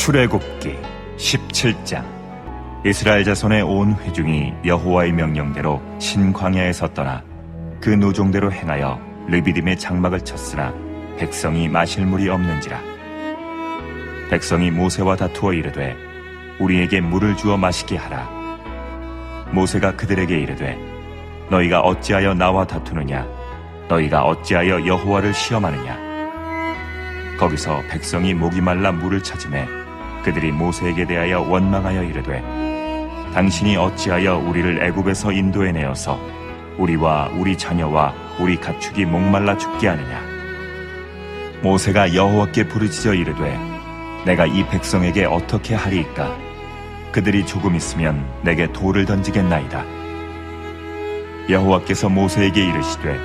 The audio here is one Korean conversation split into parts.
출애굽기 17장. 이스라엘 자손의 온 회중이 여호와의 명령대로 신광야에서 떠나 그 노종대로 행하여 르비딤의 장막을 쳤으나 백성이 마실 물이 없는지라. 백성이 모세와 다투어 이르되 우리에게 물을 주어 마시게 하라. 모세가 그들에게 이르되 너희가 어찌하여 나와 다투느냐? 너희가 어찌하여 여호와를 시험하느냐? 거기서 백성이 목이 말라 물을 찾으매 그들이 모세에게 대하여 원망하여 이르되 당신이 어찌하여 우리를 애굽에서 인도해 내어서 우리와 우리 자녀와 우리 가축이 목말라 죽게 하느냐? 모세가 여호와께 부르짖어 이르되 내가 이 백성에게 어떻게 하리이까? 그들이 조금 있으면 내게 돌을 던지겠나이다. 여호와께서 모세에게 이르시되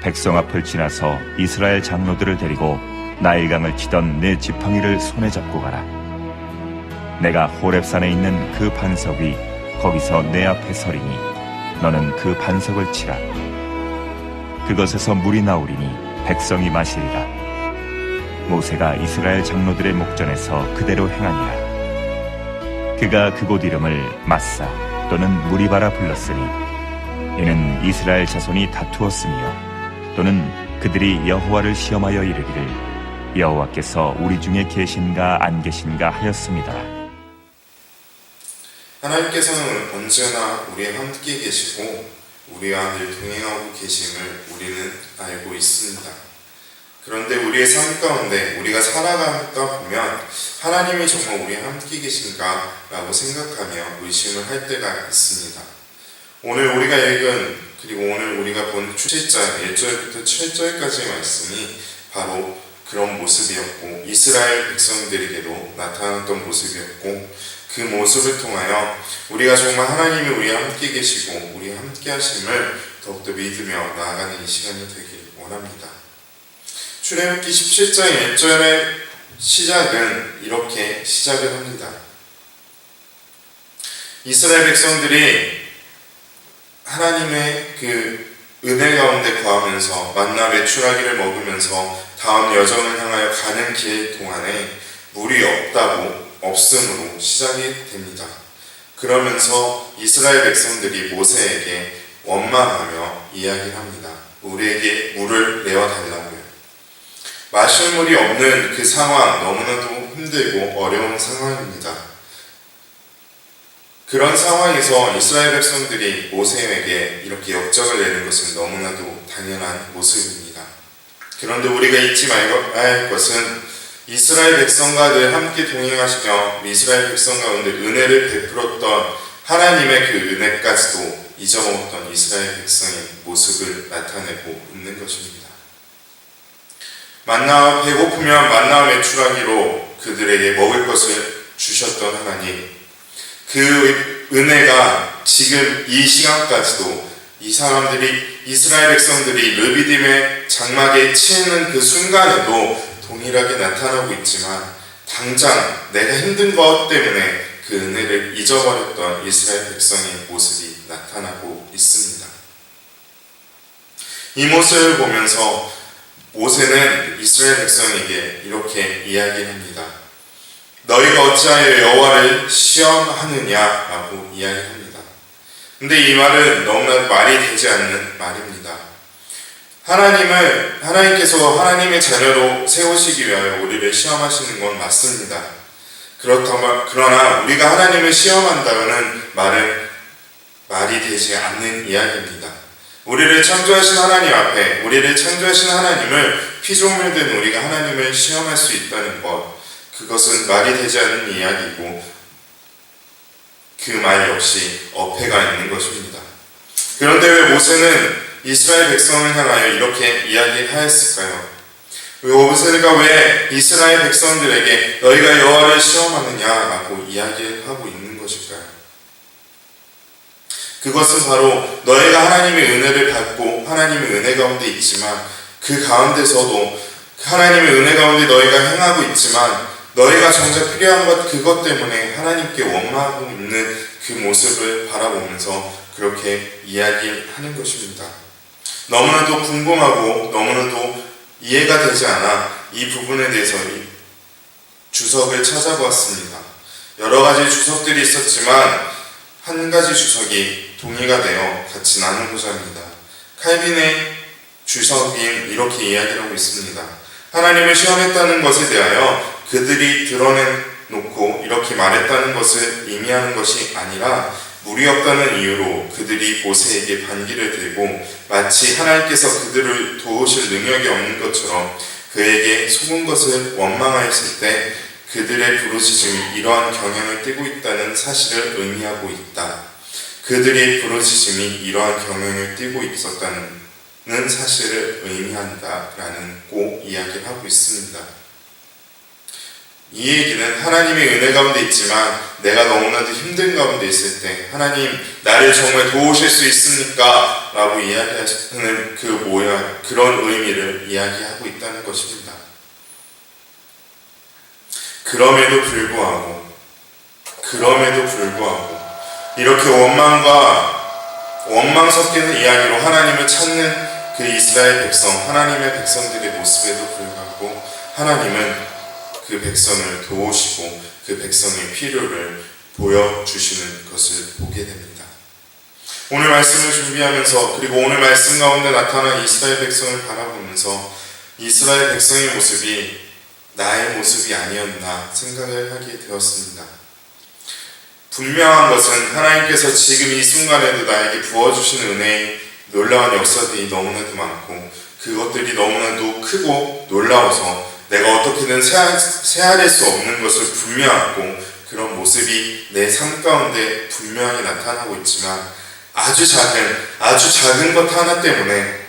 백성 앞을 지나서 이스라엘 장로들을 데리고 나일강을 치던 내 지팡이를 손에 잡고 가라. 내가 호렙산에 있는 그 반석 위 거기서 내 앞에 서리니 너는 그 반석을 치라. 그것에서 물이 나오리니 백성이 마시리라. 모세가 이스라엘 장로들의 목전에서 그대로 행하니라. 그가 그곳 이름을 마사 또는 무리바라 불렀으니 이는 이스라엘 자손이 다투었으며 또는 그들이 여호와를 시험하여 이르기를 여호와께서 우리 중에 계신가 안 계신가 하였습니다. 하나님께서는 언제나 우리와 함께 계시고 우리와 늘 동행하고 계심을 우리는 알고 있습니다. 그런데 우리의 삶 가운데 우리가 살아가다 보면 하나님이 정말 우리와 함께 계신가 라고 생각하며 의심을 할 때가 있습니다. 오늘 우리가 읽은 그리고 오늘 우리가 본 7장 1절부터 7절까지의 말씀이 바로 그런 모습이었고 이스라엘 백성들에게도 나타났던 모습이었고 그 모습을 통하여 우리가 정말 하나님이 우리와 함께 계시고 우리와 함께 하심을 더욱더 믿으며 나아가는 이 시간이 되길 원합니다. 출애굽기 17장 1절의 시작은 이렇게 시작을 합니다. 이스라엘 백성들이 하나님의 그 은혜 가운데 거하면서 만나 메추라기를 먹으면서 다음 여정을 향하여 가는 길 동안에 물이 없음으로 시작이 됩니다. 그러면서 이스라엘 백성들이 모세에게 원망하며 이야기를 합니다. 우리에게 물을 내어달라고요. 마실 물이 없는 그 상황 너무나도 힘들고 어려운 상황입니다. 그런 상황에서 이스라엘 백성들이 모세에게 이렇게 역적을 내는 것은 너무나도 당연한 모습입니다. 그런데 우리가 잊지 말아야 할 것은 이스라엘 백성과 늘 함께 동행하시며 이스라엘 백성 가운데 은혜를 베풀었던 하나님의 그 은혜까지도 잊어먹었던 이스라엘 백성의 모습을 나타내고 있는 것입니다. 배고프면 만나와 메추라기로 그들에게 먹을 것을 주셨던 하나님, 그 은혜가 지금 이 시간까지도 이스라엘 백성들이 르비딤의 장막에 치이는 그 순간에도 동일하게 나타나고 있지만 당장 내가 힘든 것 때문에 그 은혜를 잊어버렸던 이스라엘 백성의 모습이 나타나고 있습니다. 이 모습을 보면서 모세는 이스라엘 백성에게 이렇게 이야기합니다. 너희가 어찌하여 여호와를 시험하느냐라고 이야기합니다. 근데 이 말은 너무나 말이 되지 않는 말입니다. 하나님께서 하나님의 자녀로 세우시기 위하여 우리를 시험하시는 건 맞습니다. 그러나 우리가 하나님을 시험한다는 말은 말이 되지 않는 이야기입니다. 우리를 창조하신 하나님 앞에 우리를 창조하신 하나님을 피조물 된 우리가 하나님을 시험할 수 있다는 것, 그것은 말이 되지 않는 이야기이고 그 말 역시 어폐가 있는 것입니다. 그런데 왜 모세는 이스라엘 백성을 향하여 이렇게 이야기하였을까요? 모세가 왜 이스라엘 백성들에게 너희가 여호와를 시험하느냐라고 이야기하고 있는 것일까요? 그것은 바로 너희가 하나님의 은혜를 받고 하나님의 은혜 가운데 있지만 그 가운데서도 하나님의 은혜 가운데 너희가 행하고 있지만 너희가 정작 필요한 것 그것 때문에 하나님께 원망하고 있는 그 모습을 바라보면서 그렇게 이야기하는 것입니다. 너무나도 궁금하고 너무나도 이해가 되지 않아 이 부분에 대해서 주석을 찾아보았습니다. 여러 가지 주석들이 있었지만 한 가지 주석이 동의가 되어 같이 나누고자 합니다. 칼빈의 주석인 이렇게 이야기를 하고 있습니다. 하나님을 시험했다는 것에 대하여 그들이 드러내놓고 이렇게 말했다는 것을 의미하는 것이 아니라 물이 없다는 이유로 그들이 모세에게 반기를 들고 마치 하나님께서 그들을 도우실 능력이 없는 것처럼 그에게 속은 것을 원망하였을 때 그들의 부르짖음이 이러한 경향을 띠고 있다는 사실을 의미하고 있다. 그들의 부르짖음이 이러한 경향을 띠고 있었다는 사실을 의미한다라는 꼭 이야기를 하고 있습니다. 이 얘기는 하나님의 은혜 가운데 있지만 내가 너무나도 힘든 가운데 있을 때 하나님 나를 정말 도우실 수 있습니까? 라고 이야기하시는 그런 의미를 이야기하고 있다는 것입니다. 그럼에도 불구하고 이렇게 원망 섞이는 이야기로 하나님을 찾는 그 이스라엘 백성, 하나님의 백성들의 모습에도 불구하고 하나님은 그 백성을 도우시고 그 백성의 필요를 보여주시는 것을 보게 됩니다. 오늘 말씀을 준비하면서 그리고 오늘 말씀 가운데 나타난 이스라엘 백성을 바라보면서 이스라엘 백성의 모습이 나의 모습이 아니었나 생각을 하게 되었습니다. 분명한 것은 하나님께서 지금 이 순간에도 나에게 부어주시는 은혜의 놀라운 역사들이 너무나도 많고 그것들이 너무나도 크고 놀라워서 내가 어떻게든 헤아릴 수 없는 것을 분명하고 그런 모습이 내 삶 가운데 분명히 나타나고 있지만 아주 작은 것 하나 때문에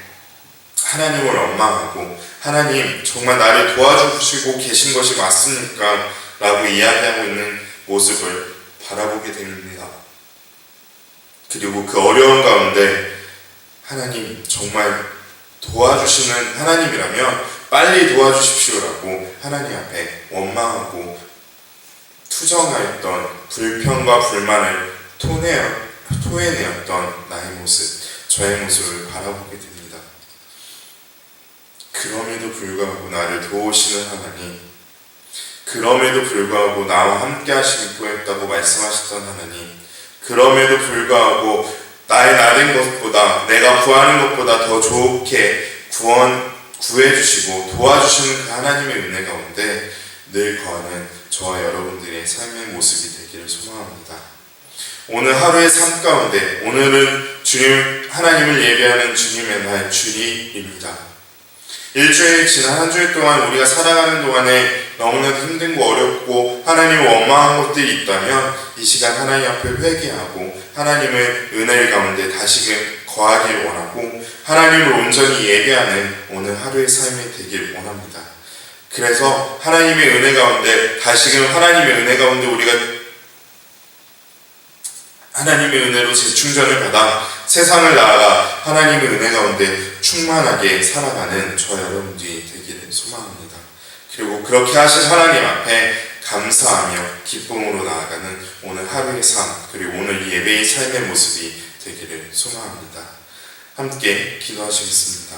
하나님을 원망하고 하나님 정말 나를 도와주시고 계신 것이 맞습니까? 라고 이야기하고 있는 모습을 바라보게 됩니다. 그리고 그 어려운 가운데 하나님 정말 도와주시는 하나님이라면 빨리 도와주십시오라고 하나님 앞에 원망하고 투정하였던 불평과 불만을 토해내었던 나의 모습, 저의 모습을 바라보게 됩니다. 그럼에도 불구하고 나를 도우시는 하나님, 그럼에도 불구하고 나와 함께 하시겠다고 말씀하셨던 하나님, 그럼에도 불구하고 나의 나된 것보다 내가 구하는 것보다 더 좋게 구해주시고 도와주시는 그 하나님의 은혜 가운데 늘 거하는 저와 여러분들의 삶의 모습이 되기를 소망합니다. 오늘 하루의 삶 가운데 오늘은 주님 하나님을 예배하는 주님의 날 주일입니다. 일주일 지난 한 주일 동안 우리가 살아가는 동안에 너무나도 힘든 거 어렵고 하나님을 원망한 것들이 있다면 이 시간 하나님 앞에 회개하고 하나님의 은혜를 가운데 다시금 거하길 원하고 하나님을 온전히 예배하는 오늘 하루의 삶이 되길 원합니다. 그래서 하나님의 은혜 가운데 다시금 하나님의 은혜 가운데 우리가 하나님의 은혜로 재충전을 받아 세상을 나아가 하나님의 은혜 가운데 충만하게 살아가는 저 여러분들이 되기를 소망합니다. 그리고 그렇게 하신 하나님 앞에 감사하며 기쁨으로 나아가는 오늘 하루의 삶 그리고 오늘 예배의 삶의 모습이 되기를 소망합니다. 함께 기도하시겠습니다.